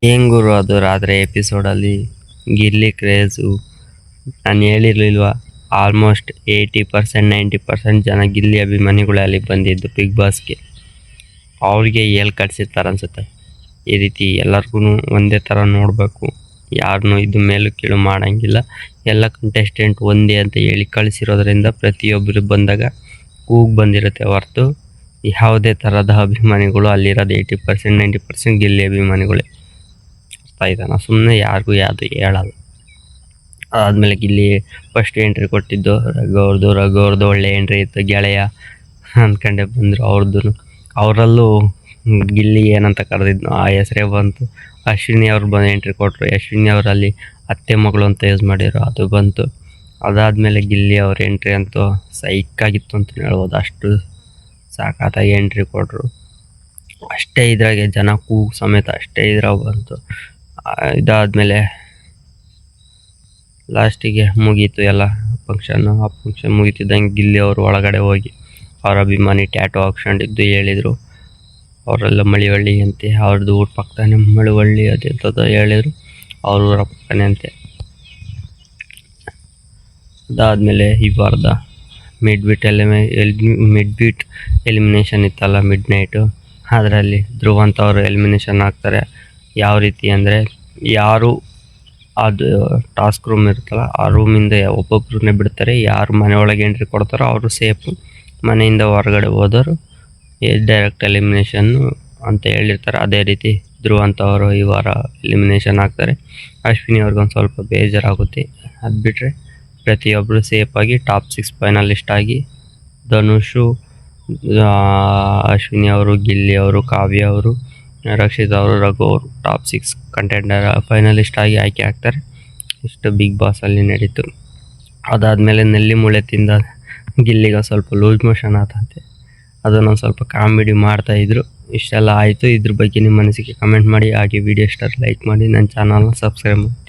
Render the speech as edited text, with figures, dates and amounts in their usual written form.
ಏನ್ ಗುರು ಅದು ರಾತ್ರಿ ಎಪಿಸೋಡಲ್ಲಿ ಗಿಲ್ಲಿ ಕ್ರೇಜು ನಾನು ಹೇಳಿರ್ಲಿಲ್ವಾ? ಆಲ್ಮೋಸ್ಟ್ 80% 90% ಜನ ಗಿಲ್ಲಿ ಅಭಿಮಾನಿಗಳೇ ಅಲ್ಲಿ ಬಂದಿದ್ದು ಬಿಗ್ ಬಾಸ್ಗೆ. ಅವ್ರಿಗೆ ಕಟ್ಸಿರ್ತಾರೆ ಅನ್ಸುತ್ತೆ. ಈ ರೀತಿ ಎಲ್ಲರಿಗೂ ಒಂದೇ ಥರ ನೋಡಬೇಕು, ಯಾರನ್ನೂ ಇದು ಮೇಲು ಕೀಳು ಮಾಡೋಂಗಿಲ್ಲ, ಎಲ್ಲ ಕಂಟೆಸ್ಟೆಂಟ್ ಒಂದೇ ಅಂತ ಹೇಳಿ ಕಳಿಸಿರೋದ್ರಿಂದ ಪ್ರತಿಯೊಬ್ಬರು ಬಂದಾಗ ಕೂಗು ಬಂದಿರುತ್ತೆ ಹೊರತು ಯಾವುದೇ ಥರದ ಅಭಿಮಾನಿಗಳು ಅಲ್ಲಿರೋದು 80% 90% ಗಿಲ್ಲಿ ಅಭಿಮಾನಿಗಳೇ. ಅರ್ಥ ಸುಮ್ಮನೆ ಯಾರಿಗೂ ಯಾವುದು ಹೇಳಲ್ಲ. ಅದಾದಮೇಲೆ ಗಿಲ್ಲಿ ಫಸ್ಟ್ ಎಂಟ್ರಿ ಕೊಟ್ಟಿದ್ದು ರಘು ಅವ್ರದ್ದು ಒಳ್ಳೆ ಎಂಟ್ರಿ ಇತ್ತು. ಗೆಳೆಯ ಅಂದ್ಕೊಂಡೆ ಬಂದರು ಅವರಲ್ಲೂ ಗಿಲ್ಲಿ ಏನಂತ ಕರೆದಿದ್ನು ಆ ಹೆಸರೇ ಬಂತು. ಅಶ್ವಿನಿ ಅವ್ರು ಬಂದು ಎಂಟ್ರಿ ಕೊಟ್ಟರು. ಅಶ್ವಿನಿ ಅವರಲ್ಲಿ ಅತ್ತೆ ಮಗಳು ಅಂತ ಯೂಸ್ ಮಾಡಿದ್ರು, ಅದು ಬಂತು. ಅದಾದಮೇಲೆ ಗಿಲ್ಲಿ ಅವ್ರ ಎಂಟ್ರಿ ಅಂತೂ ಸೈಕಾಗಿತ್ತು ಅಂತಲೇ ಹೇಳ್ಬೋದು. ಅಷ್ಟು ಸಾಕಾಗಿ ಎಂಟ್ರಿ ಕೊಟ್ಟರು. ಅಷ್ಟೇ ಇದ್ರಾಗೆ ಜನ ಕೂಗು ಸಮೇತ ಅಷ್ಟೇ ಇದ್ರಾಗ ಬಂತು. ಇದಾದಮೇಲೆ ಲಾಸ್ಟಿಗೆ ಮುಗೀತು ಎಲ್ಲ ಫಂಕ್ಷನ್ನು. ಆ ಫಂಕ್ಷನ್ ಮುಗೀತಿದ್ದಂಗೆ ಗಿಲ್ಲಿ ಅವರು ಒಳಗಡೆ ಹೋಗಿ ಅವ್ರ ಅಭಿಮಾನಿ ಟ್ಯಾಟೋ ಹಾಕ್ಸ್ಕೊಂಡಿದ್ದು ಹೇಳಿದರು. ಅವರೆಲ್ಲ ಮಳಿವಳ್ಳಿ ಅಂತೆ, ಅವ್ರದ್ದು ಊಟ ಪಕ್ಕನೇ ಮಳಿವಳ್ಳಿ ಅದೆಂಥದ್ದು ಹೇಳಿದರು, ಅವ್ರ ಊರ ಪಕ್ಕನೇ ಅಂತೆ. ಅದಾದಮೇಲೆ ಈ ವಾರದ ಮಿಡ್ ಬೀಟ್ ಎಲಿಮಿನೇಷನ್ ಇತ್ತಲ್ಲ, ಮಿಡ್ ನೈಟು, ಅದರಲ್ಲಿ ಧ್ರುವ ಅಂತ ಅವರು ಎಲಿಮಿನೇಷನ್ ಆಗ್ತಾರೆ. ಯಾವ ರೀತಿ ಅಂದರೆ, ಯಾರು ಅದು ಟಾಸ್ಕ್ ರೂಮ್ ಇರುತ್ತಲ್ಲ, ಆ ರೂಮಿಂದ ಒಬ್ಬೊಬ್ಬರನ್ನೇ ಬಿಡ್ತಾರೆ. ಯಾರು ಮನೆ ಒಳಗೆ ಎಂಟ್ರಿ ಕೊಡ್ತಾರೋ ಅವರು ಸೇಫು, ಮನೆಯಿಂದ ಹೊರಗಡೆ ಹೋದವರು ಡೈರೆಕ್ಟ್ ಎಲಿಮಿನೇಷನ್ನು ಅಂತ ಹೇಳಿರ್ತಾರೆ. ಅದೇ ರೀತಿ ಧ್ರುವ ಅಂತವರು ಈ ವಾರ ಎಲಿಮಿನೇಷನ್ ಆಗ್ತಾರೆ. ಅಶ್ವಿನಿ ಅವ್ರಿಗೊಂದು ಸ್ವಲ್ಪ ಬೇಜಾರಾಗುತ್ತೆ. ಅದು ಬಿಟ್ಟರೆ ಪ್ರತಿಯೊಬ್ಬರು ಸೇಫಾಗಿ ಟಾಪ್ 6 ಫೈನಲಿಸ್ಟ್ ಆಗಿ ಧನುಷು, ಅಶ್ವಿನಿ ಅವರು, ಗಿಲ್ಲಿ ಅವರು, ಕಾವ್ಯ ಅವರು, ರಕ್ಷಿತ್ ಅವರು, ರಘು ಅವರು ಟಾಪ್ 6 ಕಂಟೆಂಡರ್ ಫೈನಲಿಸ್ಟ್ ಆಗಿ ಆಯ್ಕೆ ಆಗ್ತಾರೆ. ಇಷ್ಟು ಬಿಗ್ ಬಾಸಲ್ಲಿ ನಡೀತು. ಅದಾದಮೇಲೆ ನೆಲ್ಲಿ ಮುಳೆ ತಿಂದ ಗಿಲ್ಲಿಗೆ ಸ್ವಲ್ಪ ಲೂಸ್ ಮೋಷನ್ ಆತಂತೆ. ಅದನ್ನು ಸ್ವಲ್ಪ ಕಾಮಿಡಿ ಮಾಡ್ತಾಯಿದ್ರು. ಇಷ್ಟೆಲ್ಲ ಆಯಿತು. ಇದ್ರ ಬಗ್ಗೆ ನಿಮ್ಮ ಮನಸ್ಸಿಗೆ ಕಮೆಂಟ್ ಮಾಡಿ. ಹಾಗೆ ವಿಡಿಯೋ ಇಷ್ಟ ಲೈಕ್ ಮಾಡಿ, ನನ್ನ ಚಾನಲ್ನ ಸಬ್ಸ್ಕ್ರೈಬ್ ಮಾಡಿ.